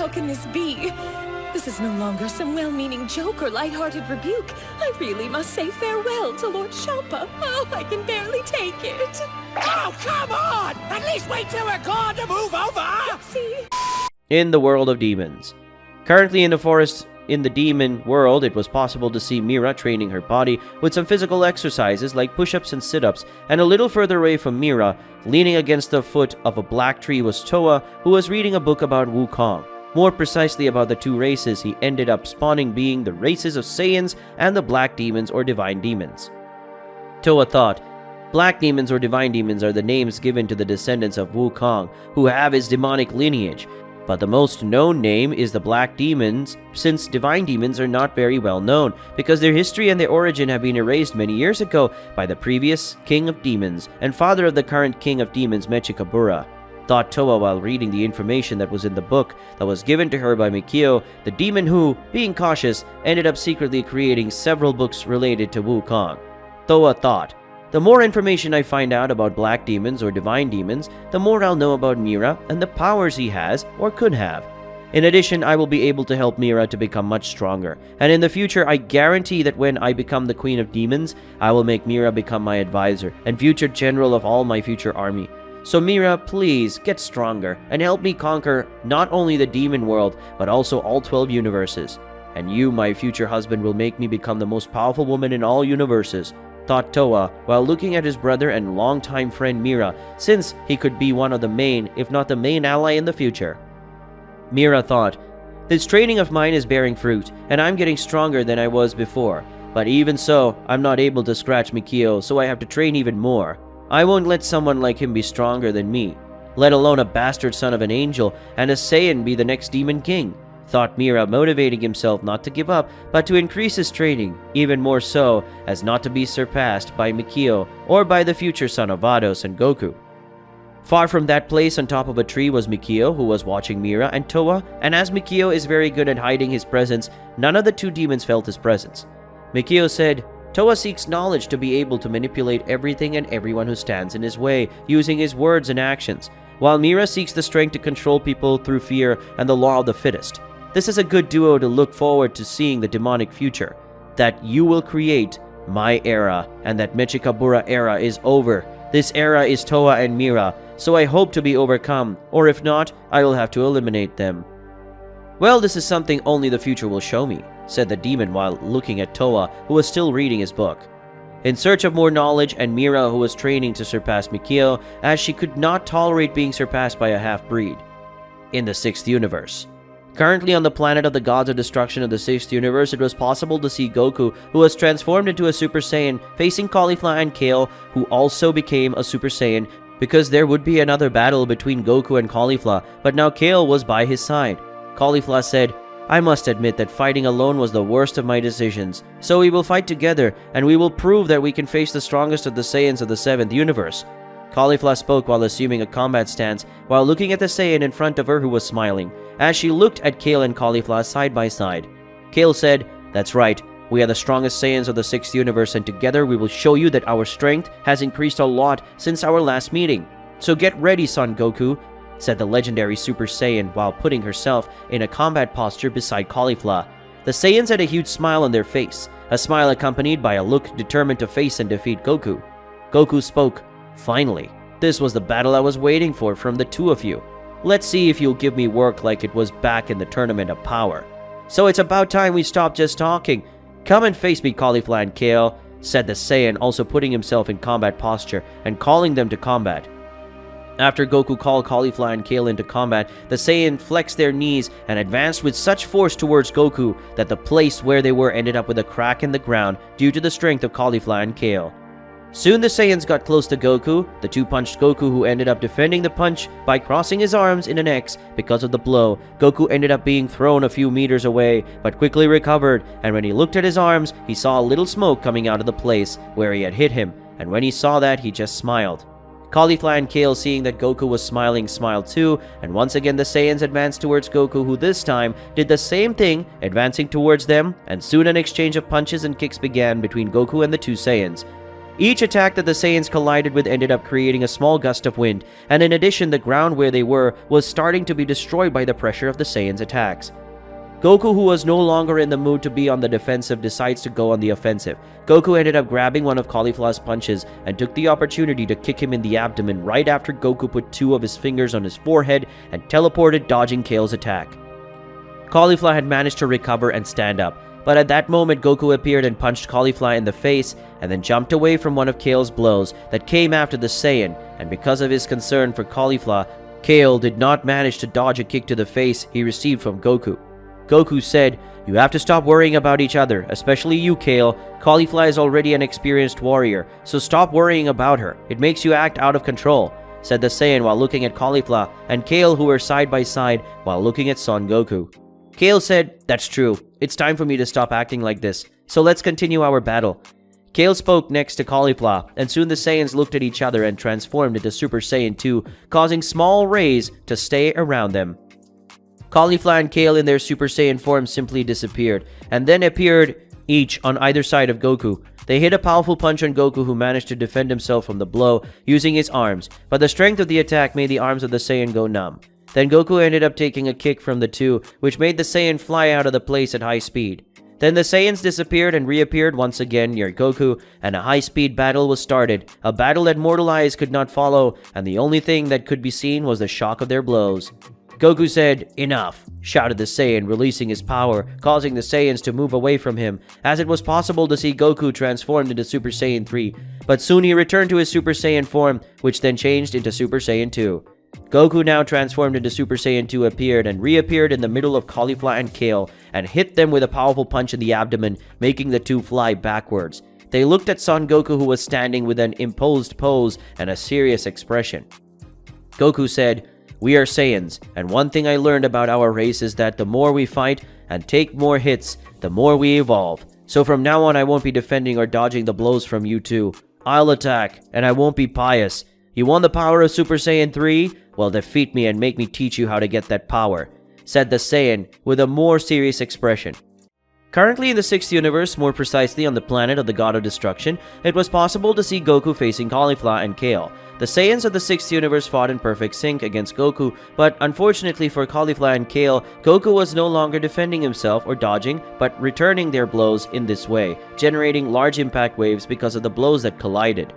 How can this be? This is no longer some well-meaning joke or light-hearted rebuke. I really must say farewell to Lord Champa. Oh, I can barely take it. Oh, come on! At least wait till we're gone to move over! See? In the world of demons. Currently in the forest in the demon world, it was possible to see Mira training her body with some physical exercises like push-ups and sit-ups, and a little further away from Mira, leaning against the foot of a black tree, was Towa, who was reading a book about Wukong. More precisely about the two races he ended up spawning, being the races of Saiyans and the Black Demons or Divine Demons. Towa thought, Black Demons or Divine Demons are the names given to the descendants of Wukong, who have his demonic lineage, but the most known name is the Black Demons, since Divine Demons are not very well known, because their history and their origin have been erased many years ago by the previous King of Demons and father of the current King of Demons, Mechikabura. Thought Towa while reading the information that was in the book that was given to her by Mikio, the demon who, being cautious, ended up secretly creating several books related to Wukong. Towa thought, the more information I find out about Black Demons or Divine Demons, the more I'll know about Mira and the powers he has or could have. In addition, I will be able to help Mira to become much stronger, and in the future I guarantee that when I become the Queen of Demons, I will make Mira become my advisor and future general of all my future army. So Mira, please get stronger and help me conquer not only the demon world, but also all 12 universes. And you, my future husband, will make me become the most powerful woman in all universes, thought Towa while looking at his brother and longtime friend Mira, since he could be one of the main, if not the main ally in the future. Mira thought, this training of mine is bearing fruit, and I'm getting stronger than I was before. But even so, I'm not able to scratch Mikio, so I have to train even more. I won't let someone like him be stronger than me, let alone a bastard son of an angel and a Saiyan be the next demon king, thought Mira, motivating himself not to give up, but to increase his training, even more so as not to be surpassed by Mikio or by the future son of Vados and Goku. Far from that place on top of a tree was Mikio, who was watching Mira and Towa, and as Mikio is very good at hiding his presence, none of the two demons felt his presence. Mikio said, Towa seeks knowledge to be able to manipulate everything and everyone who stands in his way, using his words and actions, while Mira seeks the strength to control people through fear and the law of the fittest. This is a good duo to look forward to seeing the demonic future, that you will create my era, and that Mechikabura era is over. This era is Towa and Mira, so I hope to be overcome, or if not, I will have to eliminate them. Well, this is something only the future will show me, said the demon while looking at Towa, who was still reading his book. In search of more knowledge, and Mira, who was training to surpass Mikio, as she could not tolerate being surpassed by a half-breed. In the 6th universe. Currently on the planet of the gods of destruction of the 6th universe, it was possible to see Goku, who was transformed into a Super Saiyan, facing Caulifla and Kale, who also became a Super Saiyan, because there would be another battle between Goku and Caulifla, but now Kale was by his side. Caulifla said, I must admit that fighting alone was the worst of my decisions, so we will fight together, and we will prove that we can face the strongest of the Saiyans of the 7th universe. Caulifla spoke while assuming a combat stance, while looking at the Saiyan in front of her who was smiling, as she looked at Kale and Caulifla side by side. Kale said, That's right, we are the strongest Saiyans of the 6th universe, and together we will show you that our strength has increased a lot since our last meeting. So get ready, Son Goku, said the legendary Super Saiyan while putting herself in a combat posture beside Caulifla. The Saiyans had a huge smile on their face, a smile accompanied by a look determined to face and defeat Goku. Goku spoke, Finally, this was the battle I was waiting for from the two of you. Let's see if you'll give me work like it was back in the Tournament of Power. So it's about time we stop just talking. Come and face me, Caulifla and Kale, said the Saiyan, also putting himself in combat posture and calling them to combat. After Goku called Caulifla and Kale into combat, the Saiyan flexed their knees and advanced with such force towards Goku that the place where they were ended up with a crack in the ground due to the strength of Caulifla and Kale. Soon the Saiyans got close to Goku. The two punched Goku, who ended up defending the punch by crossing his arms in an X because of the blow. Goku ended up being thrown a few meters away, but quickly recovered, and when he looked at his arms, he saw a little smoke coming out of the place where he had hit him, and when he saw that, he just smiled. Caulifla and Kale, seeing that Goku was smiling, smiled too, and once again the Saiyans advanced towards Goku, who this time did the same thing, advancing towards them, and soon an exchange of punches and kicks began between Goku and the two Saiyans. Each attack that the Saiyans collided with ended up creating a small gust of wind, and in addition, the ground where they were was starting to be destroyed by the pressure of the Saiyans' attacks. Goku, who was no longer in the mood to be on the defensive, decides to go on the offensive. Goku ended up grabbing one of Caulifla's punches and took the opportunity to kick him in the abdomen right after Goku put 2 of his fingers on his forehead and teleported, dodging Kale's attack. Caulifla had managed to recover and stand up, but at that moment Goku appeared and punched Caulifla in the face and then jumped away from one of Kale's blows that came after the Saiyan, and because of his concern for Caulifla, Kale did not manage to dodge a kick to the face he received from Goku. Goku said, "You have to stop worrying about each other, especially you, Kale. Caulifla is already an experienced warrior, so stop worrying about her. It makes you act out of control," said the Saiyan while looking at Caulifla and Kale, who were side by side while looking at Son Goku. Kale said, "That's true. It's time for me to stop acting like this, so let's continue our battle." Kale spoke next to Caulifla, and soon the Saiyans looked at each other and transformed into Super Saiyan 2, causing small rays to stay around them. Caulifla and Kale in their Super Saiyan form simply disappeared, and then appeared each on either side of Goku. They hit a powerful punch on Goku, who managed to defend himself from the blow using his arms, but the strength of the attack made the arms of the Saiyan go numb. Then Goku ended up taking a kick from the two, which made the Saiyan fly out of the place at high speed. Then the Saiyans disappeared and reappeared once again near Goku, and a high-speed battle was started, a battle that mortal eyes could not follow, and the only thing that could be seen was the shock of their blows. Goku said, "Enough," shouted the Saiyan, releasing his power, causing the Saiyans to move away from him, as it was possible to see Goku transformed into Super Saiyan 3, but soon he returned to his Super Saiyan form, which then changed into Super Saiyan 2. Goku, now transformed into Super Saiyan 2, appeared and reappeared in the middle of Caulifla and Kale, and hit them with a powerful punch in the abdomen, making the two fly backwards. They looked at Son Goku, who was standing with an imposed pose and a serious expression. Goku said, "We are Saiyans, and one thing I learned about our race is that the more we fight and take more hits, the more we evolve. So from now on, I won't be defending or dodging the blows from you two. I'll attack, and I won't be pious. You want the power of Super Saiyan 3? Well, defeat me and make me teach you how to get that power," said the Saiyan with a more serious expression. Currently in the 6th universe, more precisely on the planet of the God of Destruction, it was possible to see Goku facing Caulifla and Kale. The Saiyans of the 6th universe fought in perfect sync against Goku, but unfortunately for Caulifla and Kale, Goku was no longer defending himself or dodging, but returning their blows in this way, generating large impact waves because of the blows that collided.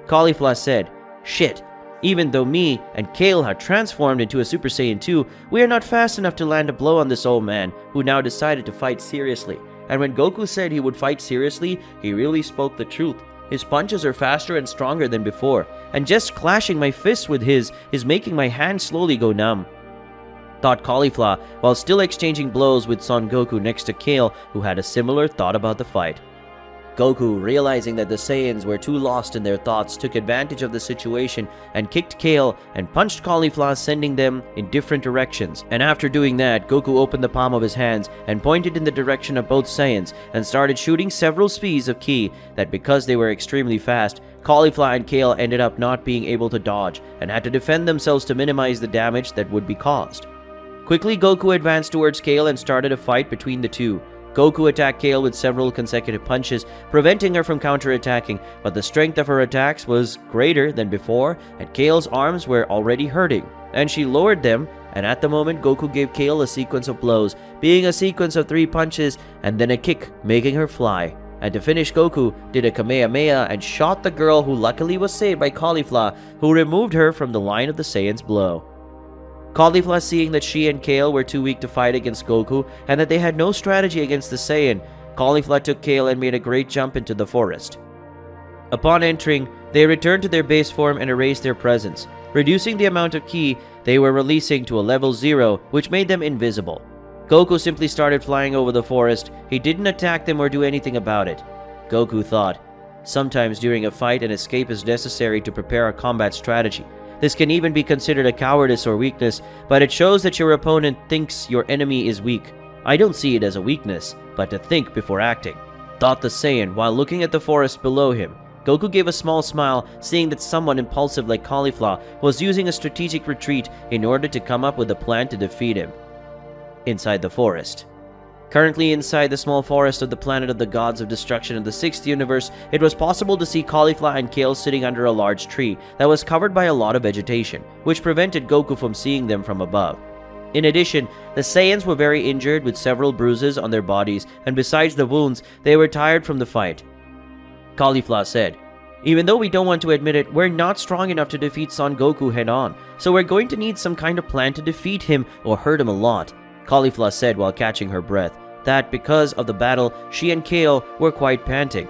Caulifla said, "Shit. Even though me and Kale had transformed into a Super Saiyan 2, we are not fast enough to land a blow on this old man, who now decided to fight seriously." And when Goku said he would fight seriously, he really spoke the truth. His punches are faster and stronger than before, and just clashing my fists with his is making my hands slowly go numb, thought Caulifla, while still exchanging blows with Son Goku next to Kale, who had a similar thought about the fight. Goku, realizing that the Saiyans were too lost in their thoughts, took advantage of the situation and kicked Kale and punched Caulifla, sending them in different directions. And after doing that, Goku opened the palm of his hands and pointed in the direction of both Saiyans and started shooting several speeds of ki that, because they were extremely fast, Caulifla and Kale ended up not being able to dodge and had to defend themselves to minimize the damage that would be caused. Quickly, Goku advanced towards Kale and started a fight between the two. Goku attacked Kale with several consecutive punches, preventing her from counterattacking, but the strength of her attacks was greater than before, and Kale's arms were already hurting, and she lowered them, and at the moment Goku gave Kale a sequence of blows, being a sequence of 3 punches and then a kick, making her fly. And to finish, Goku did a Kamehameha and shot the girl, who luckily was saved by Caulifla, who removed her from the line of the Saiyan's blow. Caulifla, seeing that she and Kale were too weak to fight against Goku and that they had no strategy against the Saiyan, Caulifla took Kale and made a great jump into the forest. Upon entering, they returned to their base form and erased their presence, reducing the amount of ki they were releasing to a level 0, which made them invisible. Goku simply started flying over the forest. He didn't attack them or do anything about it. Goku thought, "Sometimes during a fight, an escape is necessary to prepare a combat strategy. This can even be considered a cowardice or weakness, but it shows that your opponent thinks your enemy is weak. I don't see it as a weakness, but to think before acting," thought the Saiyan while looking at the forest below him. Goku gave a small smile, seeing that someone impulsive like Caulifla was using a strategic retreat in order to come up with a plan to defeat him. Inside the forest, Currently inside the small forest of the planet of the gods of destruction of the 6th universe, it was possible to see Caulifla and Kale sitting under a large tree that was covered by a lot of vegetation, which prevented Goku from seeing them from above. In addition, the Saiyans were very injured with several bruises on their bodies, and besides the wounds, they were tired from the fight. Caulifla said, "Even though we don't want to admit it, we're not strong enough to defeat Son Goku head-on, so we're going to need some kind of plan to defeat him or hurt him a lot." Caulifla said while catching her breath that because of the battle, she and Kale were quite panting.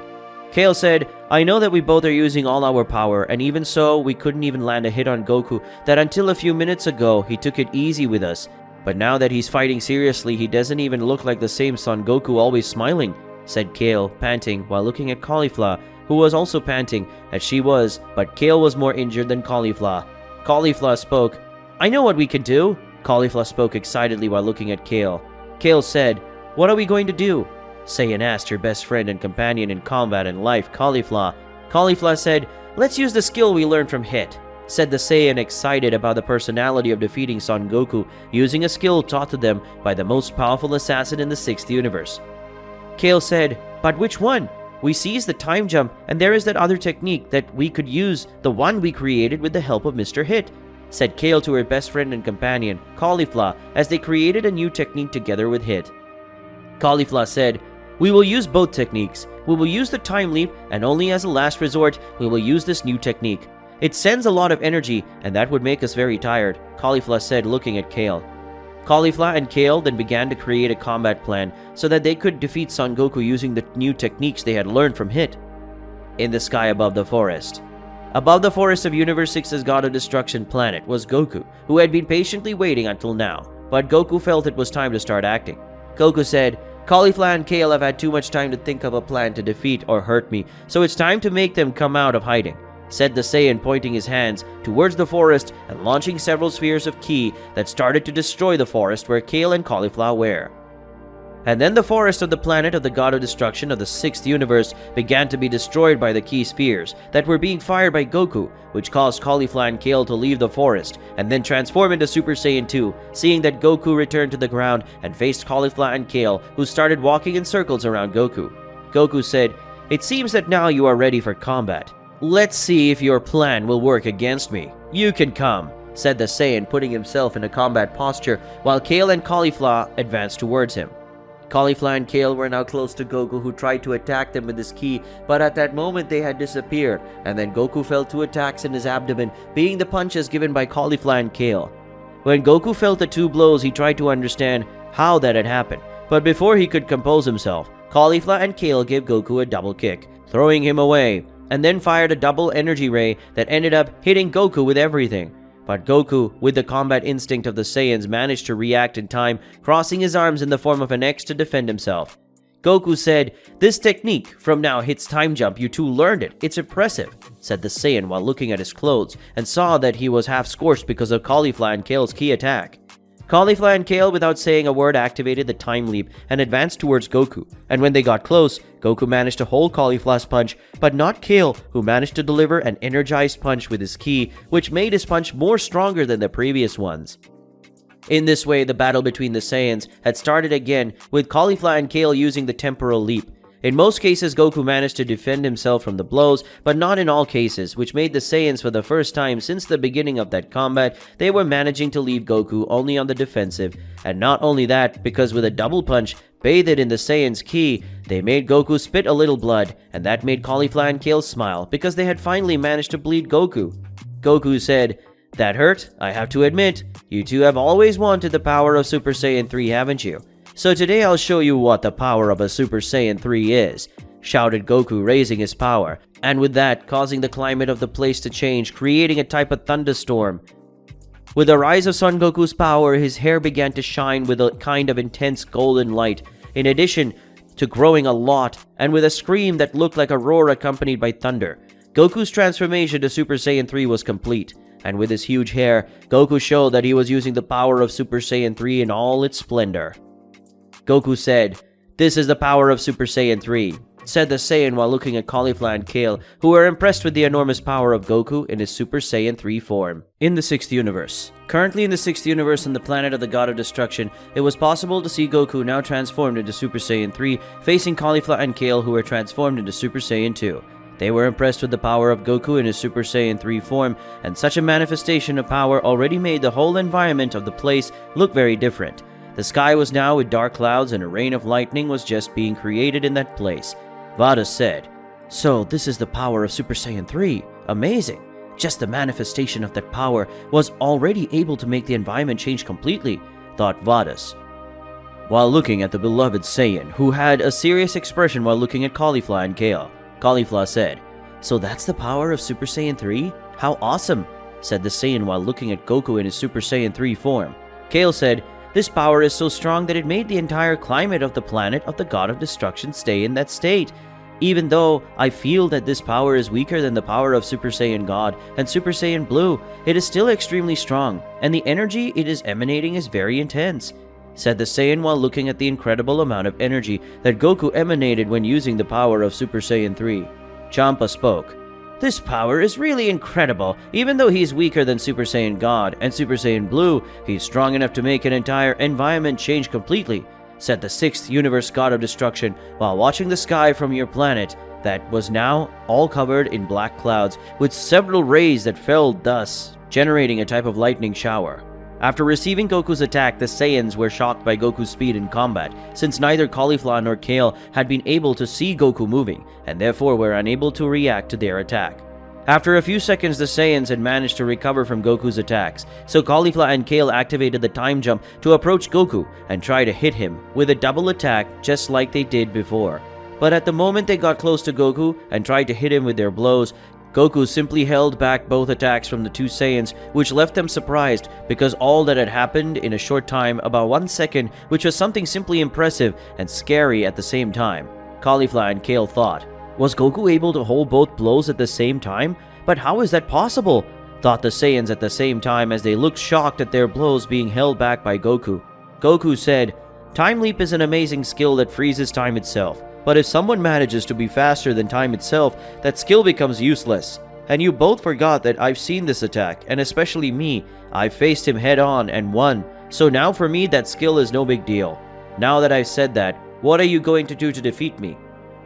Kale said, "I know that we both are using all our power, and even so, we couldn't even land a hit on Goku, that until a few minutes ago, he took it easy with us. But now that he's fighting seriously, he doesn't even look like the same Son Goku always smiling," said Kale, panting while looking at Caulifla, who was also panting as she was, but Kale was more injured than Caulifla. Caulifla spoke, "I know what we can do." Caulifla spoke excitedly while looking at Kale. Kale said, "What are we going to do?" Saiyan asked her best friend and companion in combat and life, Caulifla. Caulifla said, "Let's use the skill we learned from Hit," said the Saiyan, excited about the personality of defeating Son Goku using a skill taught to them by the most powerful assassin in the 6th universe. Kale said, "But which one? We seized the time jump, and there is that other technique that we could use, the one we created with the help of Mr. Hit," said Kale to her best friend and companion, Caulifla, as they created a new technique together with Hit. Caulifla said, "We will use both techniques. We will use the time leap, and only as a last resort, we will use this new technique. It sends a lot of energy, and that would make us very tired," Caulifla said, looking at Kale. Caulifla and Kale then began to create a combat plan so that they could defeat Son Goku using the new techniques they had learned from Hit. In the sky above the forest. Above the forest of Universe 6's God of Destruction planet was Goku, who had been patiently waiting until now, but Goku felt it was time to start acting. Goku said, "Caulifla and Kale have had too much time to think of a plan to defeat or hurt me, so it's time to make them come out of hiding," said the Saiyan, pointing his hands towards the forest and launching several spheres of ki that started to destroy the forest where Kale and Caulifla were. And then the forest of the planet of the God of Destruction of the 6th universe began to be destroyed by the ki spheres that were being fired by Goku, which caused Caulifla and Kale to leave the forest and then transform into Super Saiyan 2, seeing that Goku returned to the ground and faced Caulifla and Kale, who started walking in circles around Goku. Goku said, "It seems that now you are ready for combat. Let's see if your plan will work against me. You can come," said the Saiyan, putting himself in a combat posture while Kale and Caulifla advanced towards him. Caulifla and Kale were now close to Goku, who tried to attack them with his ki, but at that moment they had disappeared, and then Goku felt 2 attacks in his abdomen, being the punches given by Caulifla and Kale. When Goku felt the 2 blows, he tried to understand how that had happened, but before he could compose himself, Caulifla and Kale gave Goku a double kick, throwing him away, and then fired a double energy ray that ended up hitting Goku with everything. But Goku, with the combat instinct of the Saiyans, managed to react in time, crossing his arms in the form of an X to defend himself. Goku said, "This technique from now hits time jump. You two learned it. It's impressive," said the Saiyan while looking at his clothes, and saw that he was half scorched because of Caulifla and Kale's ki attack. Caulifla and Kale, without saying a word, activated the time leap and advanced towards Goku, and when they got close, Goku managed to hold Caulifla's punch, but not Kale, who managed to deliver an energized punch with his ki, which made his punch more stronger than the previous ones. In this way, the battle between the Saiyans had started again, with Caulifla and Kale using the temporal leap. In most cases, Goku managed to defend himself from the blows, but not in all cases, which made the Saiyans, for the first time since the beginning of that combat, they were managing to leave Goku only on the defensive. And not only that, because with a double punch, bathed in the Saiyan's ki, they made Goku spit a little blood, and that made Caulifla and Kale smile, because they had finally managed to bleed Goku. Goku said, "That hurt, I have to admit. You two have always wanted the power of Super Saiyan 3, haven't you? So today I'll show you what the power of a Super Saiyan 3 is," shouted Goku, raising his power, and with that, causing the climate of the place to change, creating a type of thunderstorm. With the rise of Son Goku's power, his hair began to shine with a kind of intense golden light, in addition to growing a lot, and with a scream that looked like a roar accompanied by thunder. Goku's transformation to Super Saiyan 3 was complete, and with his huge hair, Goku showed that he was using the power of Super Saiyan 3 in all its splendor. Goku said, "This is the power of Super Saiyan 3. said the Saiyan while looking at Caulifla and Kale, who were impressed with the enormous power of Goku in his Super Saiyan 3 form. In the 6th universe. Currently in the 6th universe on the planet of the God of Destruction, it was possible to see Goku now transformed into Super Saiyan 3, facing Caulifla and Kale, who were transformed into Super Saiyan 2. They were impressed with the power of Goku in his Super Saiyan 3 form, and such a manifestation of power already made the whole environment of the place look very different. The sky was now with dark clouds and a rain of lightning was just being created in that place. Vada said, "So this is the power of Super Saiyan 3. Amazing. Just the manifestation of that power was already able to make the environment change completely," thought Vadas. While looking at the beloved Saiyan, who had a serious expression while looking at Caulifla and Kale, Caulifla said, "So that's the power of Super Saiyan 3? How awesome," said the Saiyan while looking at Goku in his Super Saiyan 3 form. Kale said, "This power is so strong that it made the entire climate of the planet of the God of Destruction stay in that state. Even though I feel that this power is weaker than the power of Super Saiyan God and Super Saiyan Blue, it is still extremely strong, and the energy it is emanating is very intense," said the Saiyan while looking at the incredible amount of energy that Goku emanated when using the power of Super Saiyan 3. Champa spoke. "This power is really incredible. Even though he's weaker than Super Saiyan God and Super Saiyan Blue, he's strong enough to make an entire environment change completely," said the 6th universe God of Destruction while watching the sky from your planet that was now all covered in black clouds with several rays that fell thus, generating a type of lightning shower. After receiving Goku's attack, the Saiyans were shocked by Goku's speed in combat, since neither Caulifla nor Kale had been able to see Goku moving, and therefore were unable to react to their attack. After a few seconds, the Saiyans had managed to recover from Goku's attacks, so Caulifla and Kale activated the time jump to approach Goku and try to hit him with a double attack just like they did before. But at the moment they got close to Goku and tried to hit him with their blows, Goku simply held back both attacks from the two Saiyans, which left them surprised because all that had happened in a short time, about 1 second, which was something simply impressive and scary at the same time. Caulifla and Kale thought, "Was Goku able to hold both blows at the same time? But how is that possible?" thought the Saiyans at the same time as they looked shocked at their blows being held back by Goku. Goku said, "Time Leap is an amazing skill that freezes time itself. But if someone manages to be faster than time itself, that skill becomes useless. And you both forgot that I've seen this attack, and especially me. I faced him head on and won. So now for me that skill is no big deal. Now that I've said that, what are you going to do to defeat me?"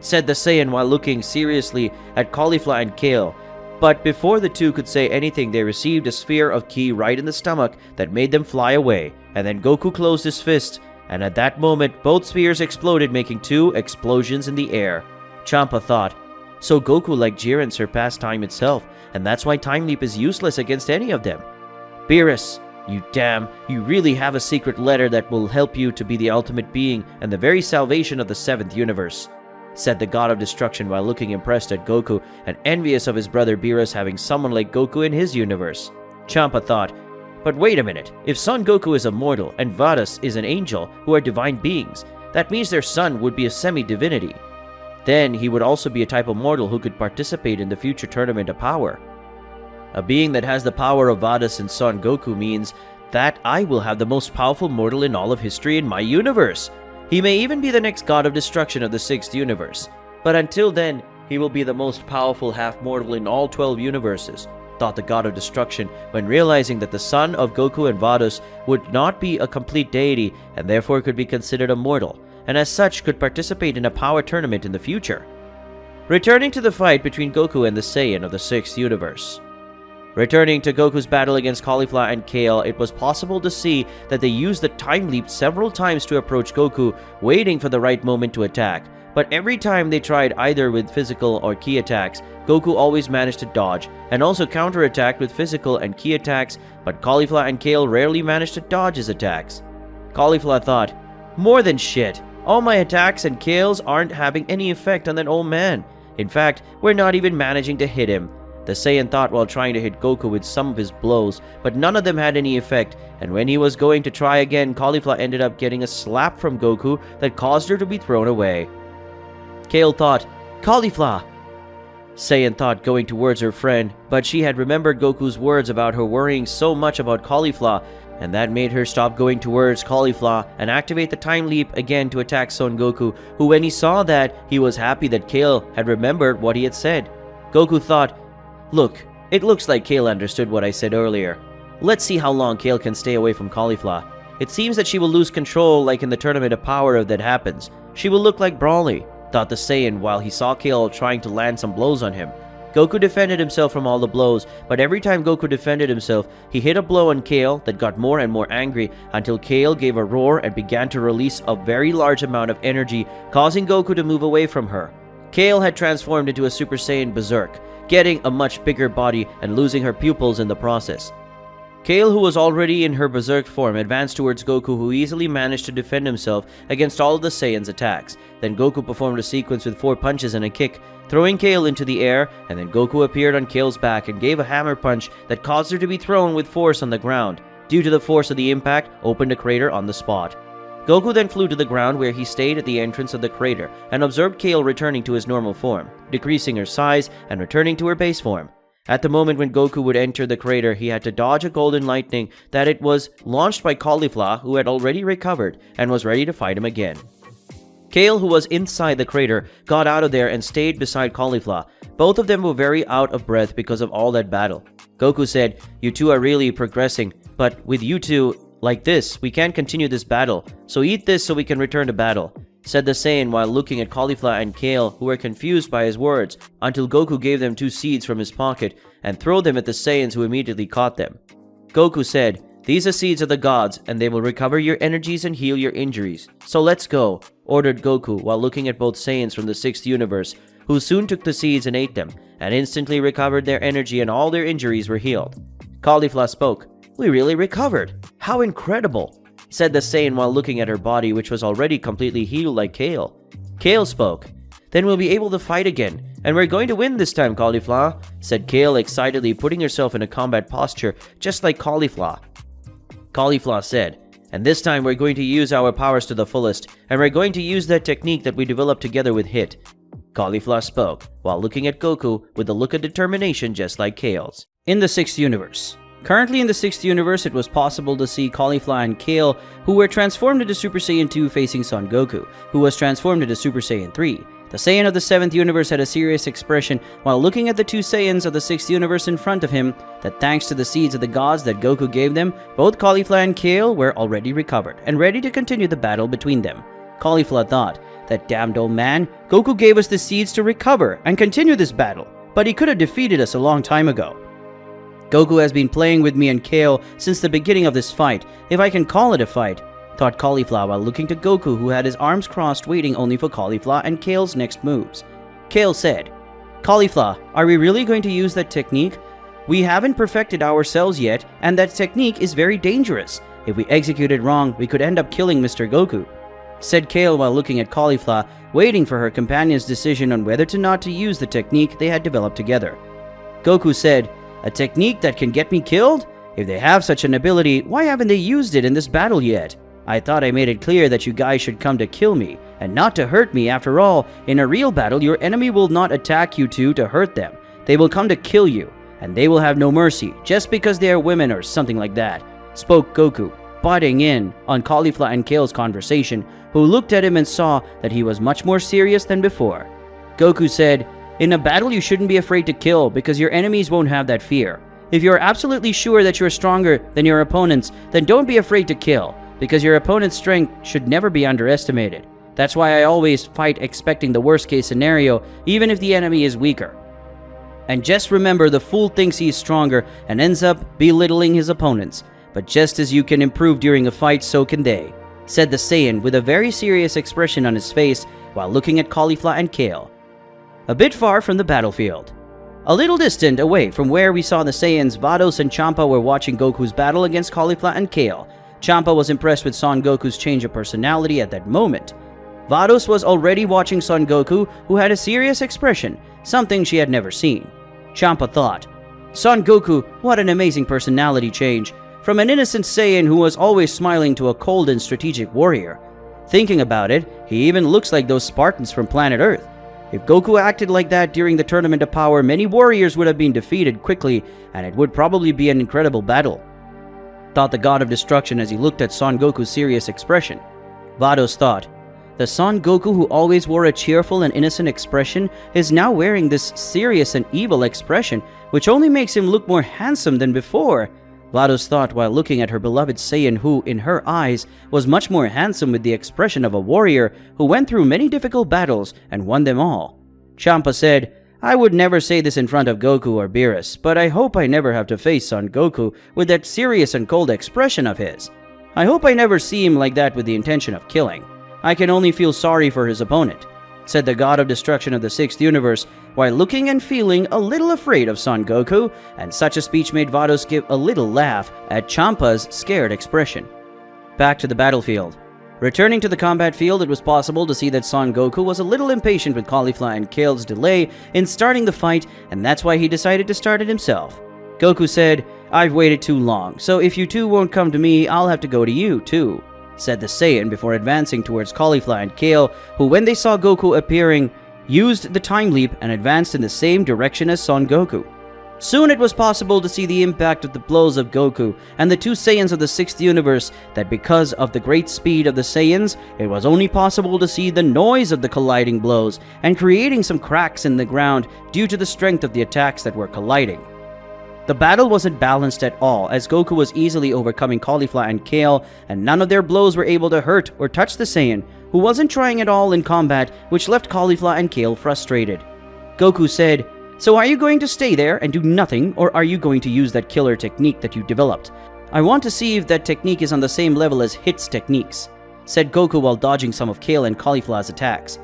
said the Saiyan while looking seriously at Caulifla and Kale. But before the two could say anything, they received a sphere of ki right in the stomach that made them fly away, and then Goku closed his fist, and at that moment both spheres exploded, making 2 explosions in the air. Champa thought, "So Goku, like Jiren, surpassed time itself, and that's why Time Leap is useless against any of them." "Beerus, you really have a secret letter that will help you to be the ultimate being and the very salvation of the 7th universe," said the God of Destruction while looking impressed at Goku and envious of his brother Beerus having someone like Goku in his universe. Champa thought, "But wait a minute, if Son Goku is a mortal and Vadas is an angel who are divine beings, that means their son would be a semi-divinity. Then he would also be a type of mortal who could participate in the future tournament of power. A being that has the power of Vadas and Son Goku means that I will have the most powerful mortal in all of history in my universe. He may even be the next God of Destruction of the 6th universe, but until then, he will be the most powerful half-mortal in all 12 universes," thought the God of Destruction when realizing that the son of Goku and Vadas would not be a complete deity and therefore could be considered a mortal, and as such could participate in a power tournament in the future. Returning to the fight between Goku and the Saiyan of the 6th universe. Returning to Goku's battle against Caulifla and Kale, it was possible to see that they used the time leap several times to approach Goku, waiting for the right moment to attack. But every time they tried either with physical or ki attacks, Goku always managed to dodge, and also counterattacked with physical and ki attacks, but Caulifla and Kale rarely managed to dodge his attacks. Caulifla thought, "More than shit. All my attacks and Kale's aren't having any effect on that old man. In fact, we're not even managing to hit him." The Saiyan thought while trying to hit Goku with some of his blows, but none of them had any effect, and when he was going to try again, Caulifla ended up getting a slap from Goku that caused her to be thrown away. Kale thought, "Caulifla!" Saiyan thought going towards her friend, but she had remembered Goku's words about her worrying so much about Caulifla and that made her stop going towards Caulifla and activate the time leap again to attack Son Goku, who when he saw that, he was happy that Kale had remembered what he had said. Goku thought, "Look, it looks like Kale understood what I said earlier. Let's see how long Kale can stay away from Caulifla. It seems that she will lose control like in the Tournament of Power if that happens. She will look like Brawly," thought the Saiyan while he saw Kale trying to land some blows on him. Goku defended himself from all the blows, but every time Goku defended himself, he hit a blow on Kale that got more and more angry until Kale gave a roar and began to release a very large amount of energy, causing Goku to move away from her. Kale had transformed into a Super Saiyan Berserk, getting a much bigger body and losing her pupils in the process. Kale, who was already in her Berserk form, advanced towards Goku, who easily managed to defend himself against all of the Saiyans' attacks. Then Goku performed a sequence with 4 punches and a kick, throwing Kale into the air, and then Goku appeared on Kale's back and gave a hammer punch that caused her to be thrown with force on the ground. Due to the force of the impact, opened a crater on the spot. Goku then flew to the ground where he stayed at the entrance of the crater and observed Kale returning to his normal form, decreasing her size and returning to her base form. At the moment when Goku would enter the crater, he had to dodge a golden lightning that it was launched by Caulifla, who had already recovered and was ready to fight him again. Kale, who was inside the crater, got out of there and stayed beside Caulifla. Both of them were very out of breath because of all that battle. Goku said, "You two are really progressing, but with you two like this, we can't continue this battle, so eat this so we can return to battle," said the Saiyan while looking at Caulifla and Kale, who were confused by his words, until Goku gave them 2 seeds from his pocket and threw them at the Saiyans, who immediately caught them. Goku said, "These are seeds of the gods, and they will recover your energies and heal your injuries. So let's go," ordered Goku while looking at both Saiyans from the 6th universe, who soon took the seeds and ate them, and instantly recovered their energy and all their injuries were healed. Caulifla spoke, "We really recovered. How incredible," said the Saiyan while looking at her body, which was already completely healed like Kale. Kale spoke, "Then we'll be able to fight again, and we're going to win this time, Caulifla," said Kale excitedly, putting herself in a combat posture just like Caulifla. Caulifla said, "And this time we're going to use our powers to the fullest, and we're going to use that technique that we developed together with Hit." Caulifla spoke, while looking at Goku with a look of determination just like Kale's. In the 6th universe. Currently in the 6th universe, it was possible to see Caulifla and Kale, who were transformed into Super Saiyan 2 facing Son Goku, who was transformed into Super Saiyan 3. The Saiyan of the 7th universe had a serious expression while looking at the 2 Saiyans of the 6th universe in front of him, that thanks to the seeds of the gods that Goku gave them, both Caulifla and Kale were already recovered and ready to continue the battle between them. Caulifla thought, "That damned old man, Goku gave us the seeds to recover and continue this battle, but he could have defeated us a long time ago. Goku has been playing with me and Kale since the beginning of this fight, if I can call it a fight," thought Caulifla while looking to Goku, who had his arms crossed waiting only for Caulifla and Kale's next moves. Kale said, "Caulifla, are we really going to use that technique? We haven't perfected ourselves yet, and that technique is very dangerous. If we execute it wrong, we could end up killing Mr. Goku," said Kale while looking at Caulifla, waiting for her companion's decision on whether or not to use the technique they had developed together. Goku said, "A technique that can get me killed? If they have such an ability, why haven't they used it in this battle yet? I thought I made it clear that you guys should come to kill me, and not to hurt me. After all, in a real battle, your enemy will not attack you two to hurt them. They will come to kill you, and they will have no mercy, just because they are women or something like that," spoke Goku, butting in on Caulifla and Kale's conversation, who looked at him and saw that he was much more serious than before. Goku said, "In a battle, you shouldn't be afraid to kill, because your enemies won't have that fear. If you're absolutely sure that you're stronger than your opponents, then don't be afraid to kill, because your opponent's strength should never be underestimated. That's why I always fight expecting the worst case scenario, even if the enemy is weaker. And just remember, the fool thinks he is stronger and ends up belittling his opponents. But just as you can improve during a fight, so can they," said the Saiyan with a very serious expression on his face while looking at Caulifla and Kale. A bit far from the battlefield. A little distant away from where we saw the Saiyans, Vados and Champa were watching Goku's battle against Caulifla and Kale. Champa was impressed with Son Goku's change of personality at that moment. Vados was already watching Son Goku, who had a serious expression, something she had never seen. Champa thought, "Son Goku, what an amazing personality change. From an innocent Saiyan who was always smiling to a cold and strategic warrior. Thinking about it, he even looks like those Spartans from planet Earth. If Goku acted like that during the Tournament of Power, many warriors would have been defeated quickly, and it would probably be an incredible battle." thought the god of destruction as he looked at Son Goku's serious expression. Vados thought, the Son Goku who always wore a cheerful and innocent expression is now wearing this serious and evil expression, which only makes him look more handsome than before. Vados thought while looking at her beloved Saiyan who, in her eyes, was much more handsome with the expression of a warrior who went through many difficult battles and won them all. Champa said, I would never say this in front of Goku or Beerus, but I hope I never have to face Son Goku with that serious and cold expression of his. I hope I never see him like that with the intention of killing. I can only feel sorry for his opponent, said the god of destruction of the 6th universe, while looking and feeling a little afraid of Son Goku, and such a speech made Vados give a little laugh at Champa's scared expression. Back to the battlefield. Returning to the combat field, it was possible to see that Son Goku was a little impatient with Caulifla and Kale's delay in starting the fight, and that's why he decided to start it himself. Goku said, I've waited too long, so if you two won't come to me, I'll have to go to you too, said the Saiyan before advancing towards Caulifla and Kale, who when they saw Goku appearing, used the time leap and advanced in the same direction as Son Goku. Soon it was possible to see the impact of the blows of Goku and the two Saiyans of the 6th universe, that because of the great speed of the Saiyans, it was only possible to see the noise of the colliding blows and creating some cracks in the ground due to the strength of the attacks that were colliding. The battle wasn't balanced at all, as Goku was easily overcoming Caulifla and Kale, and none of their blows were able to hurt or touch the Saiyan, who wasn't trying at all in combat, which left Caulifla and Kale frustrated. Goku said, So are you going to stay there and do nothing, or are you going to use that killer technique that you developed? I want to see if that technique is on the same level as Hit's techniques, said Goku while dodging some of Kale and Caulifla's attacks.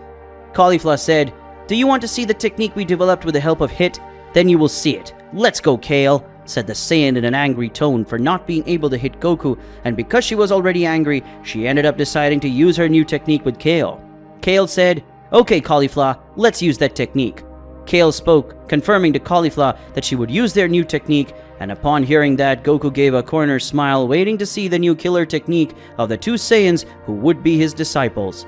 Caulifla said, Do you want to see the technique we developed with the help of Hit? Then you will see it. Let's go, Kale, said the Saiyan in an angry tone for not being able to hit Goku, and because she was already angry, she ended up deciding to use her new technique with Kale. Kale said, Okay, Caulifla, let's use that technique. Kale spoke, confirming to Caulifla that she would use their new technique, and upon hearing that, Goku gave a corner smile, waiting to see the new killer technique of the two Saiyans who would be his disciples.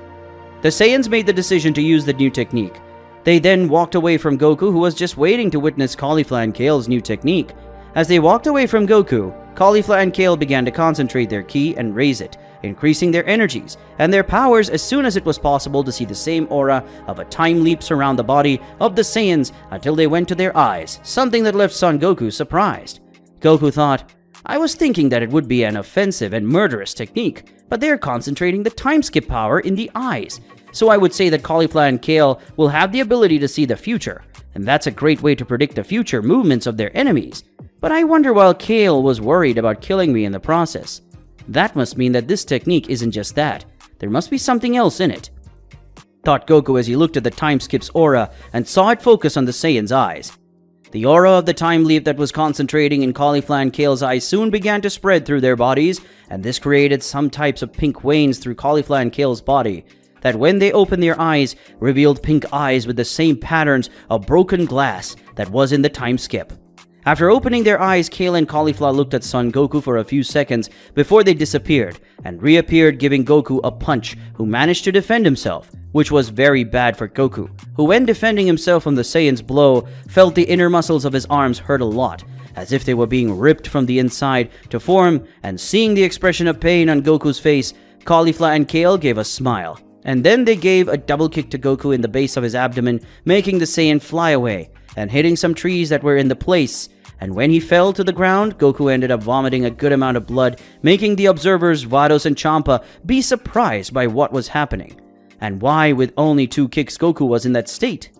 The Saiyans made the decision to use the new technique. They then walked away from Goku, who was just waiting to witness Caulifla and Kale's new technique. As they walked away from Goku, Caulifla and Kale began to concentrate their ki and raise it, increasing their energies and their powers as soon as it was possible to see the same aura of a time leap surround the body of the Saiyans until they went to their eyes, something that left Son Goku surprised. Goku thought, I was thinking that it would be an offensive and murderous technique, but they are concentrating the time skip power in the eyes. So I would say that Caulifla and Kale will have the ability to see the future, and that's a great way to predict the future movements of their enemies. But I wonder why Kale was worried about killing me in the process. That must mean that this technique isn't just that. There must be something else in it, thought Goku as he looked at the time skip's aura and saw it focus on the Saiyan's eyes. The aura of the time leap that was concentrating in Caulifla and Kale's eyes soon began to spread through their bodies, and this created some types of pink veins through Caulifla and Kale's body, that when they opened their eyes, revealed pink eyes with the same patterns of broken glass that was in the time skip. After opening their eyes, Kale and Caulifla looked at Son Goku for a few seconds before they disappeared, and reappeared giving Goku a punch, who managed to defend himself, which was very bad for Goku, who when defending himself from the Saiyan's blow, felt the inner muscles of his arms hurt a lot, as if they were being ripped from the inside to form, and seeing the expression of pain on Goku's face, Caulifla and Kale gave a smile, and then they gave a double kick to Goku in the base of his abdomen, making the Saiyan fly away, and hitting some trees that were in the place. And when he fell to the ground, Goku ended up vomiting a good amount of blood, making the observers, Vados and Champa, be surprised by what was happening, and why with only 2 kicks Goku was in that state.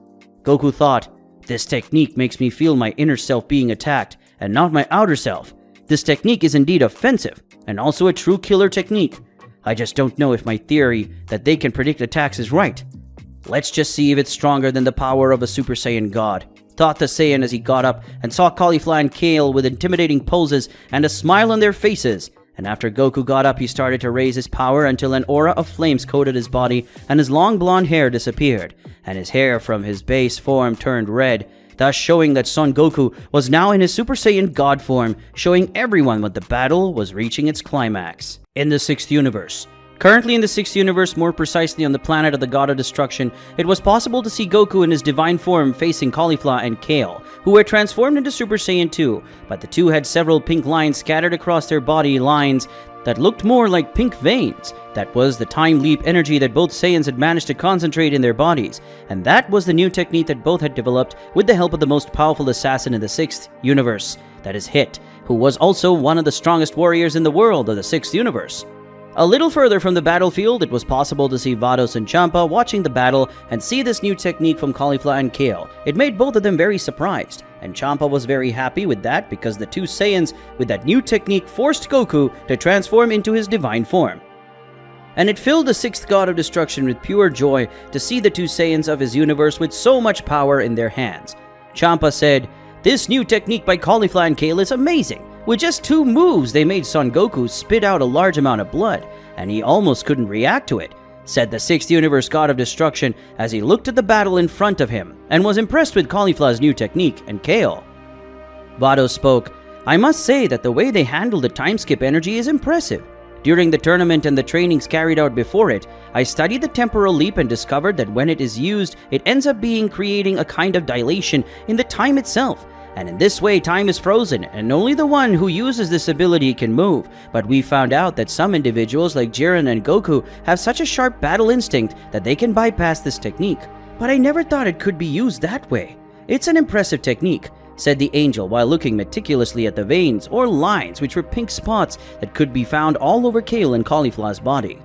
Goku thought, this technique makes me feel my inner self being attacked, and not my outer self. This technique is indeed offensive, and also a true killer technique. I just don't know if my theory that they can predict attacks is right. Let's just see if it's stronger than the power of a Super Saiyan God, thought the Saiyan as he got up and saw Caulifla and Kale with intimidating poses and a smile on their faces. And after Goku got up, he started to raise his power until an aura of flames coated his body and his long blonde hair disappeared, and his hair from his base form turned red, thus showing that Son Goku was now in his Super Saiyan God form, showing everyone that the battle was reaching its climax. In the 6th universe, Currently in the 6th universe, more precisely on the planet of the God of Destruction, it was possible to see Goku in his divine form facing Caulifla and Kale, who were transformed into Super Saiyan 2, but the two had several pink lines scattered across their body, lines that looked more like pink veins. That was the time leap energy that both Saiyans had managed to concentrate in their bodies, and that was the new technique that both had developed with the help of the most powerful assassin in the 6th universe, that is Hit, who was also one of the strongest warriors in the world of the 6th universe. A little further from the battlefield, it was possible to see Vados and Champa watching the battle and see this new technique from Caulifla and Kale. It made both of them very surprised, and Champa was very happy with that because the two Saiyans with that new technique forced Goku to transform into his divine form. And it filled the 6th God of Destruction with pure joy to see the two Saiyans of his universe with so much power in their hands. Champa said, "This new technique by Caulifla and Kale is amazing. With just 2 moves, they made Son Goku spit out a large amount of blood, and he almost couldn't react to it," said the 6th Universe God of Destruction as he looked at the battle in front of him, and was impressed with Caulifla's new technique and Kale. Vados spoke, "I must say that the way they handled the time skip energy is impressive. During the tournament and the trainings carried out before it, I studied the temporal leap and discovered that when it is used, it ends up creating a kind of dilation in the time itself. And in this way, time is frozen, and only the one who uses this ability can move. But we found out that some individuals like Jiren and Goku have such a sharp battle instinct that they can bypass this technique. But I never thought it could be used that way. It's an impressive technique," said the angel while looking meticulously at the veins or lines which were pink spots that could be found all over Kale and Caulifla's body.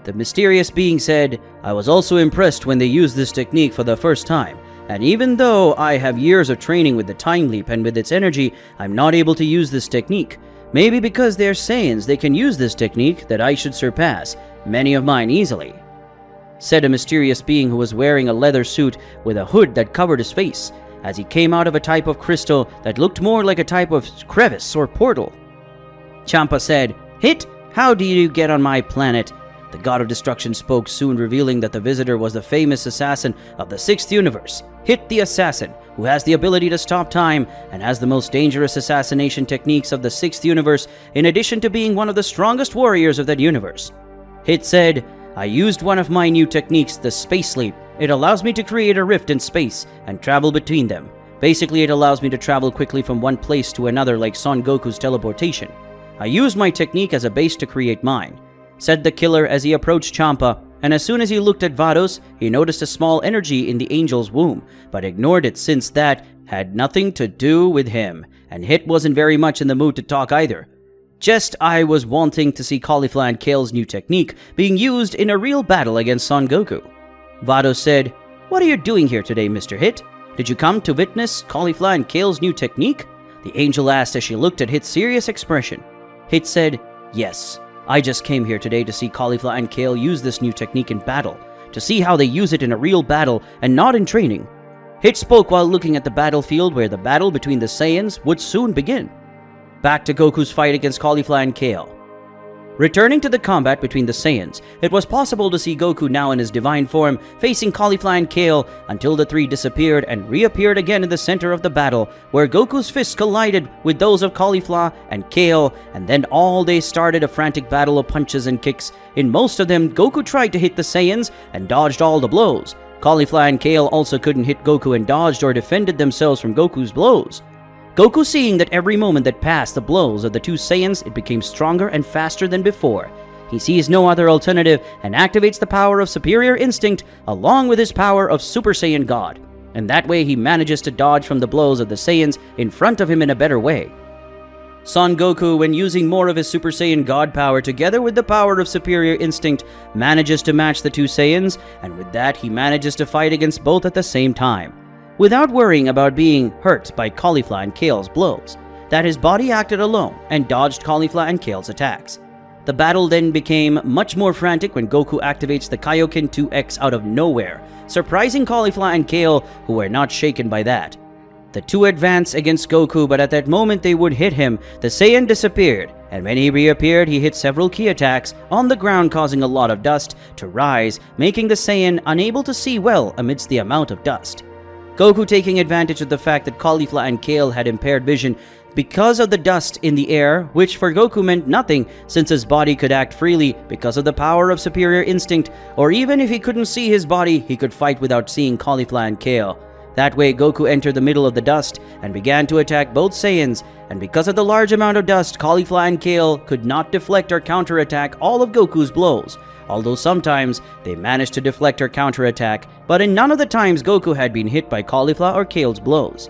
The mysterious being said, "I was also impressed when they used this technique for the first time. And even though I have years of training with the time leap and with its energy, I'm not able to use this technique. Maybe because they're Saiyans, they can use this technique that I should surpass many of mine easily," said a mysterious being who was wearing a leather suit with a hood that covered his face, as he came out of a type of crystal that looked more like a type of crevice or portal. Champa said, "Hit, how do you get on my planet?" The God of Destruction spoke, soon revealing that the visitor was the famous assassin of the 6th universe, Hit the Assassin, who has the ability to stop time and has the most dangerous assassination techniques of the 6th universe, in addition to being one of the strongest warriors of that universe. Hit said, "I used one of my new techniques, the Space Leap. It allows me to create a rift in space and travel between them. Basically, it allows me to travel quickly from one place to another like Son Goku's teleportation. I used my technique as a base to create mine," said the killer as he approached Champa, and as soon as he looked at Vados, he noticed a small energy in the angel's womb, but ignored it since that had nothing to do with him, and Hit wasn't very much in the mood to talk either. "Just I was wanting to see Caulifla and Kale's new technique being used in a real battle against Son Goku." Vados said, "What are you doing here today, Mr. Hit? Did you come to witness Caulifla and Kale's new technique?" the angel asked as she looked at Hit's serious expression. Hit said, "Yes. I just came here today to see Caulifla and Kale use this new technique in battle, to see how they use it in a real battle and not in training." Hit spoke while looking at the battlefield where the battle between the Saiyans would soon begin. Back to Goku's fight against Caulifla and Kale. Returning to the combat between the Saiyans, it was possible to see Goku now in his divine form facing Caulifla and Kale until the three disappeared and reappeared again in the center of the battle, where Goku's fists collided with those of Caulifla and Kale, and then all they started a frantic battle of punches and kicks. In most of them, Goku tried to hit the Saiyans and dodged all the blows. Caulifla and Kale also couldn't hit Goku and dodged or defended themselves from Goku's blows. Goku, seeing that every moment that passed the blows of the two Saiyans, it became stronger and faster than before. He sees no other alternative and activates the power of superior instinct along with his power of Super Saiyan God. And that way he manages to dodge from the blows of the Saiyans in front of him in a better way. Son Goku, when using more of his Super Saiyan God power together with the power of superior instinct, manages to match the two Saiyans, and with that he manages to fight against both at the same time, without worrying about being hurt by Caulifla and Kale's blows, that his body acted alone and dodged Caulifla and Kale's attacks. The battle then became much more frantic when Goku activates the Kaioken 2X out of nowhere, surprising Caulifla and Kale, who were not shaken by that. The two advanced against Goku, but at that moment they would hit him. The Saiyan disappeared, and when he reappeared, he hit several key attacks on the ground, causing a lot of dust to rise, making the Saiyan unable to see well amidst the amount of dust. Goku, taking advantage of the fact that Caulifla and Kale had impaired vision, because of the dust in the air, which for Goku meant nothing since his body could act freely because of the power of superior instinct, or even if he couldn't see his body, he could fight without seeing Caulifla and Kale. That way, Goku entered the middle of the dust and began to attack both Saiyans, and because of the large amount of dust, Caulifla and Kale could not deflect or counterattack all of Goku's blows, although sometimes they managed to deflect or counterattack, but in none of the times Goku had been hit by Caulifla or Kale's blows.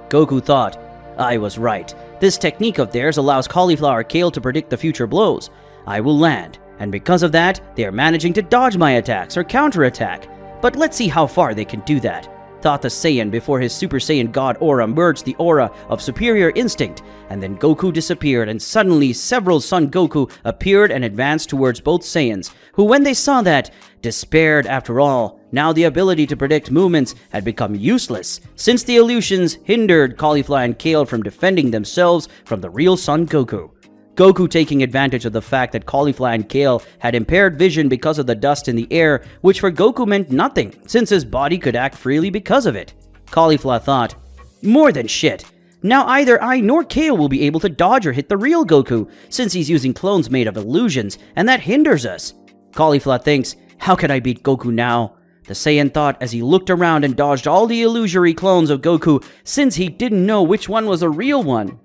Goku thought, I was right. This technique of theirs allows Caulifla or Kale to predict the future blows. I will land, and because of that, they are managing to dodge my attacks or counterattack. But let's see how far they can do that, thought the Saiyan before his Super Saiyan God aura merged the aura of superior instinct, and then Goku disappeared, and suddenly several Son Goku appeared and advanced towards both Saiyans, who when they saw that, despaired. After all, now the ability to predict movements had become useless, since the illusions hindered Caulifla and Kale from defending themselves from the real Son Goku. Goku taking advantage of the fact that Caulifla and Kale had impaired vision because of the dust in the air, which for Goku meant nothing, since his body could act freely because of it. Caulifla thought, more than shit. Now either I nor Kale will be able to dodge or hit the real Goku, since he's using clones made of illusions, and that hinders us. Caulifla thinks, how can I beat Goku now? The Saiyan thought as he looked around and dodged all the illusory clones of Goku, since he didn't know which one was a real one.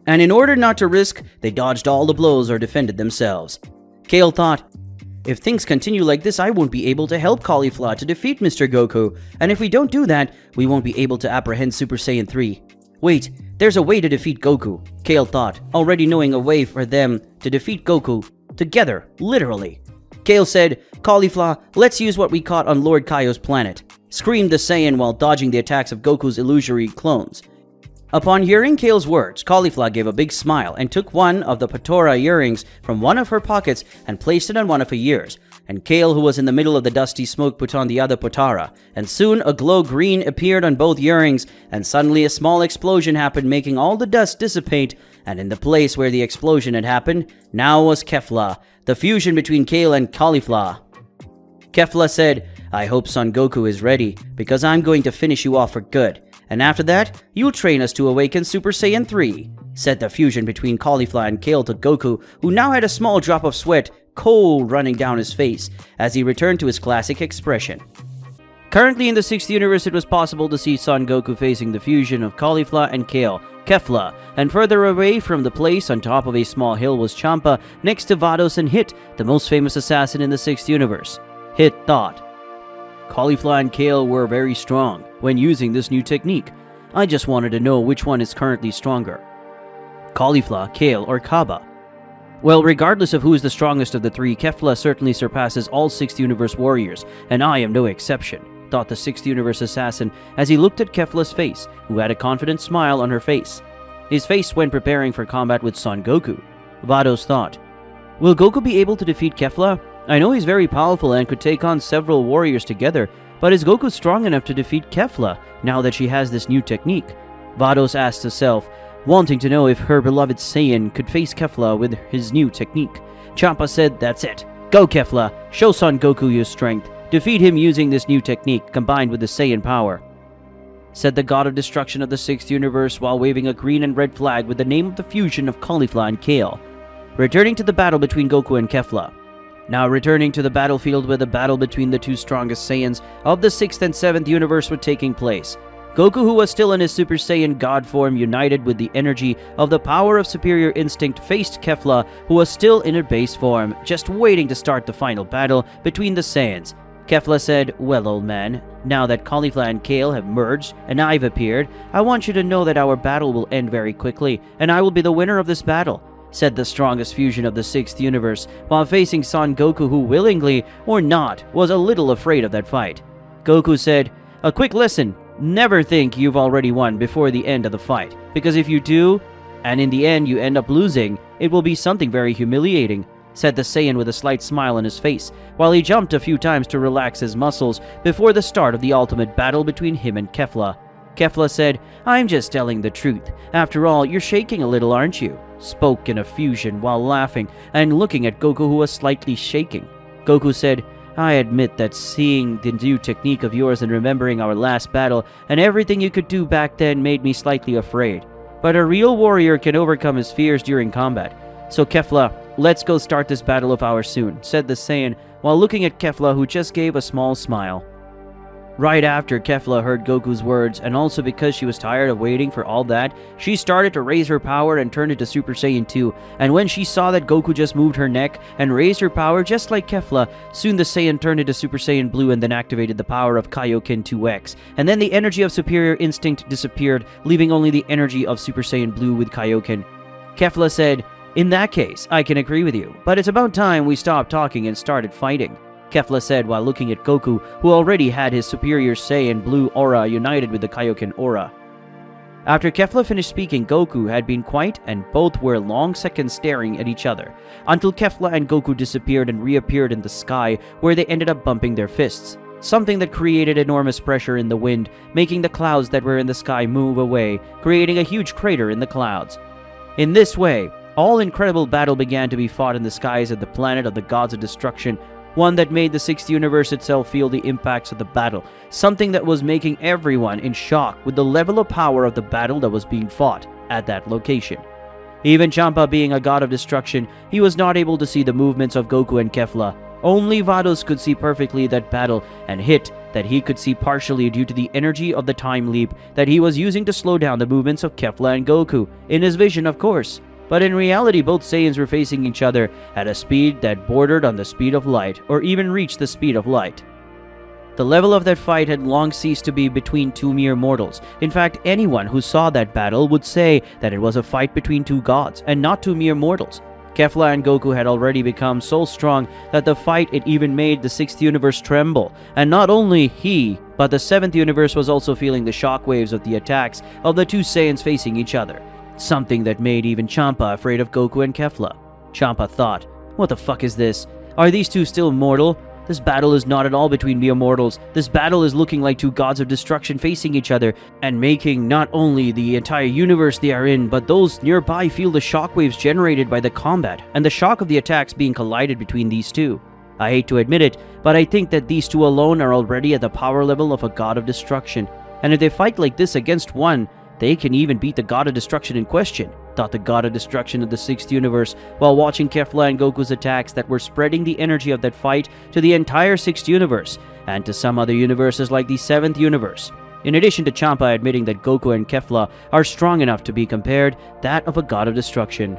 And in order not to risk, they dodged all the blows or defended themselves. Kale thought, if things continue like this, I won't be able to help Caulifla to defeat Mr. Goku, and if we don't do that, we won't be able to apprehend Super Saiyan 3. Wait, there's a way to defeat Goku, Kale thought, already knowing a way for them to defeat Goku together, literally. Kale said, Caulifla, let's use what we caught on Lord Kaio's planet, screamed the Saiyan while dodging the attacks of Goku's illusory clones. Upon hearing Kale's words, Caulifla gave a big smile and took one of the Patora earrings from one of her pockets and placed it on one of her ears, and Kale, who was in the middle of the dusty smoke, put on the other Potara, and soon a glow green appeared on both earrings, and suddenly a small explosion happened, making all the dust dissipate, and in the place where the explosion had happened, now was Kefla, the fusion between Kale and Caulifla. Kefla said, I hope Son Goku is ready, because I'm going to finish you off for good, and after that, you'll train us to awaken Super Saiyan 3, said the fusion between Caulifla and Kale to Goku, who now had a small drop of sweat, cold running down his face, as he returned to his classic expression. Currently in the 6th universe, it was possible to see Son Goku facing the fusion of Caulifla and Kale, Kefla, and further away from the place on top of a small hill was Champa, next to Vados and Hit, the most famous assassin in the 6th universe. Hit thought, Caulifla and Kale were very strong when using this new technique. I just wanted to know which one is currently stronger. Caulifla, Kale, or Kaba? Well, regardless of who is the strongest of the three, Kefla certainly surpasses all 6th universe warriors, and I am no exception, thought the 6th universe assassin as he looked at Kefla's face, who had a confident smile on her face. His face when preparing for combat with Son Goku. Vados thought, will Goku be able to defeat Kefla? I know he's very powerful and could take on several warriors together, but is Goku strong enough to defeat Kefla now that she has this new technique? Vados asked herself, wanting to know if her beloved Saiyan could face Kefla with his new technique. Champa said, that's it. Go Kefla, show Son Goku your strength. Defeat him using this new technique combined with the Saiyan power, said the god of destruction of the 6th universe while waving a green and red flag with the name of the fusion of Caulifla and Kale. Returning to the battle between Goku and Kefla. Now returning to the battlefield where the battle between the two strongest Saiyans of the 6th and 7th universe were taking place. Goku, who was still in his Super Saiyan God form, united with the energy of the power of superior instinct, faced Kefla, who was still in her base form, just waiting to start the final battle between the Saiyans. Kefla said, well, old man, now that Caulifla and Kale have merged and I've appeared, I want you to know that our battle will end very quickly, and I will be the winner of this battle, said the strongest fusion of the 6th universe, while facing Son Goku, who willingly or not was a little afraid of that fight. Goku said, a quick listen, never think you've already won before the end of the fight, because if you do, and in the end you end up losing, it will be something very humiliating, said the Saiyan with a slight smile on his face, while he jumped a few times to relax his muscles before the start of the ultimate battle between him and Kefla. Kefla said, I'm just telling the truth. After all, you're shaking a little, aren't you? Spoke in a fusion while laughing and looking at Goku, who was slightly shaking. Goku said, I admit that seeing the new technique of yours and remembering our last battle and everything you could do back then made me slightly afraid. but a real warrior can overcome his fears during combat. So Kefla, let's go start this battle of ours soon, said the Saiyan while looking at Kefla, who just gave a small smile. Right after Kefla heard Goku's words, and also because she was tired of waiting for all that, she started to raise her power and turned into Super Saiyan 2, and when she saw that Goku just moved her neck and raised her power just like Kefla, soon the Saiyan turned into Super Saiyan Blue and then activated the power of Kaioken 2X, and then the energy of Superior Instinct disappeared, leaving only the energy of Super Saiyan Blue with Kaioken. Kefla said, "In that case, I can agree with you, but it's about time we stopped talking and started fighting," Kefla said while looking at Goku, who already had his Superior Saiyan Blue aura united with the Kaioken aura. After Kefla finished speaking, Goku had been quiet and both were long seconds staring at each other, until Kefla and Goku disappeared and reappeared in the sky, where they ended up bumping their fists, something that created enormous pressure in the wind, making the clouds that were in the sky move away, creating a huge crater in the clouds. In this way, all incredible battle began to be fought in the skies at the planet of the gods of destruction, one that made the sixth universe itself feel the impacts of the battle, something that was making everyone in shock with the level of power of the battle that was being fought at that location. Even Champa being a god of destruction, he was not able to see the movements of Goku and Kefla. Only Vados could see perfectly that battle, and Hit that he could see partially due to the energy of the time leap that he was using to slow down the movements of Kefla and Goku, in his vision of course. But in reality, both Saiyans were facing each other at a speed that bordered on the speed of light, or even reached the speed of light. The level of that fight had long ceased to be between two mere mortals. In fact, anyone who saw that battle would say that it was a fight between two gods, and not two mere mortals. Kefla and Goku had already become so strong that the fight it even made the sixth universe tremble, and not only he, but the seventh universe was also feeling the shockwaves of the attacks of the two Saiyans facing each other. Something that made even Champa afraid of Goku and Kefla. Champa thought, what the fuck is this? Are these two still mortal? This battle is not at all between mere mortals. This battle is looking like two gods of destruction facing each other, and making not only the entire universe they are in, but those nearby feel the shockwaves generated by the combat, and the shock of the attacks being collided between these two. I hate to admit it, but I think that these two alone are already at the power level of a god of destruction, and if they fight like this against one, they can even beat the god of destruction in question, thought the god of destruction of the sixth universe while watching Kefla and Goku's attacks that were spreading the energy of that fight to the entire sixth universe, and to some other universes like the seventh universe. In addition to Champa admitting that Goku and Kefla are strong enough to be compared that of a god of destruction.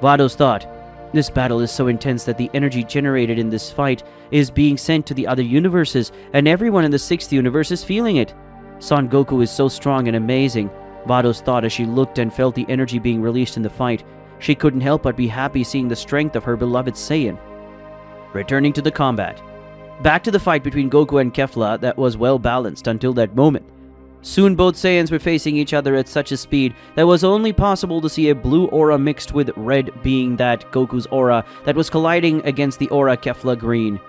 Vados thought, this battle is so intense that the energy generated in this fight is being sent to the other universes, and everyone in the sixth universe is feeling it. Son Goku is so strong and amazing, Vados thought as she looked and felt the energy being released in the fight. She couldn't help but be happy seeing the strength of her beloved Saiyan. Returning to the combat. Back to the fight between Goku and Kefla that was well balanced until that moment. Soon both Saiyans were facing each other at such a speed that it was only possible to see a blue aura mixed with red, being that Goku's aura that was colliding against the aura Kefla green.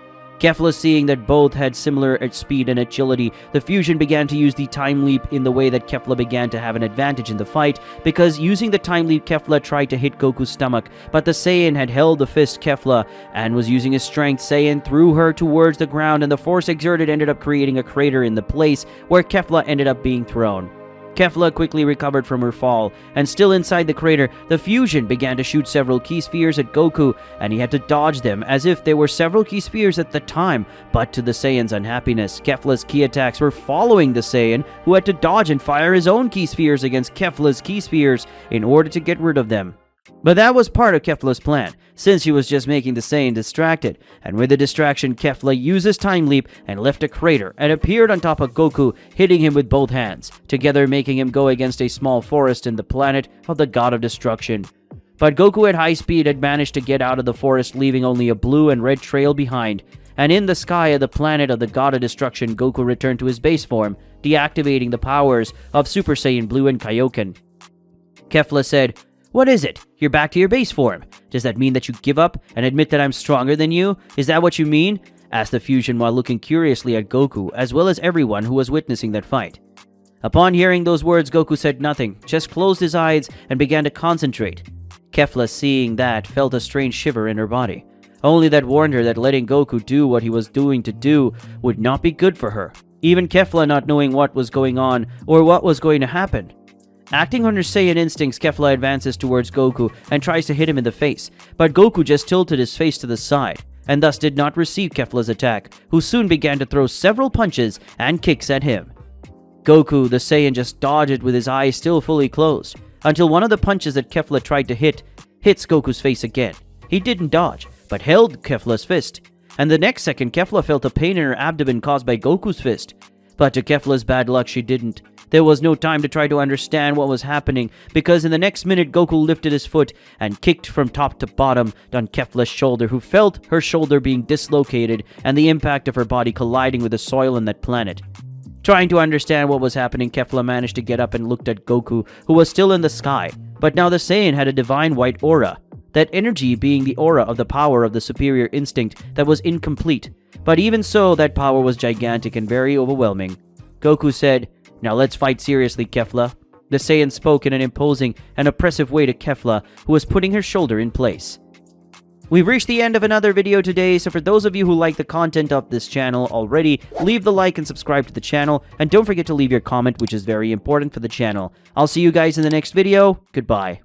Kefla seeing that both had similar speed and agility, the fusion began to use the time leap in the way that Kefla began to have an advantage in the fight, because using the time leap Kefla tried to hit Goku's stomach, but the Saiyan had held the fist Kefla and was using his strength. Saiyan threw her towards the ground, and the force exerted ended up creating a crater in the place where Kefla ended up being thrown. Kefla quickly recovered from her fall, and still inside the crater, the fusion began to shoot several key spheres at Goku, and he had to dodge them as if there were several key spheres at the time, but to the Saiyan's unhappiness, Kefla's key attacks were following the Saiyan, who had to dodge and fire his own key spheres against Kefla's key spheres in order to get rid of them. But that was part of Kefla's plan, since he was just making the Saiyan distracted, and with the distraction, Kefla used his time leap and left a crater and appeared on top of Goku, hitting him with both hands, together making him go against a small forest in the planet of the god of destruction. But Goku at high speed had managed to get out of the forest, leaving only a blue and red trail behind, and in the sky of the planet of the god of destruction, Goku returned to his base form, deactivating the powers of Super Saiyan Blue and Kaioken. Kefla said, "What is it? You're back to your base form. Does that mean that you give up and admit that I'm stronger than you? Is that what you mean?" asked the fusion while looking curiously at Goku, as well as everyone who was witnessing that fight. Upon hearing those words, Goku said nothing, just closed his eyes and began to concentrate. Kefla, seeing that, felt a strange shiver in her body. Only that warned her that letting Goku do what he was doing to do would not be good for her. Even Kefla not knowing what was going on or what was going to happen. Acting on her Saiyan instincts, Kefla advances towards Goku and tries to hit him in the face, but Goku just tilted his face to the side, and thus did not receive Kefla's attack, who soon began to throw several punches and kicks at him. Goku, the Saiyan, just dodged with his eyes still fully closed, until one of the punches that Kefla tried to hits Goku's face again. He didn't dodge, but held Kefla's fist, and the next second Kefla felt a pain in her abdomen caused by Goku's fist. But to Kefla's bad luck, she didn't. There was no time to try to understand what was happening, because in the next minute Goku lifted his foot and kicked from top to bottom on Kefla's shoulder, who felt her shoulder being dislocated and the impact of her body colliding with the soil on that planet. Trying to understand what was happening, Kefla managed to get up and looked at Goku, who was still in the sky, but now the Saiyan had a divine white aura. That energy being the aura of the power of the superior instinct that was incomplete, but even so, that power was gigantic and very overwhelming. Goku said, "Now let's fight seriously, Kefla." The Saiyan spoke in an imposing and oppressive way to Kefla, who was putting her shoulder in place. We've reached the end of another video today, so for those of you who like the content of this channel already, leave the like and subscribe to the channel, and don't forget to leave your comment, which is very important for the channel. I'll see you guys in the next video. Goodbye.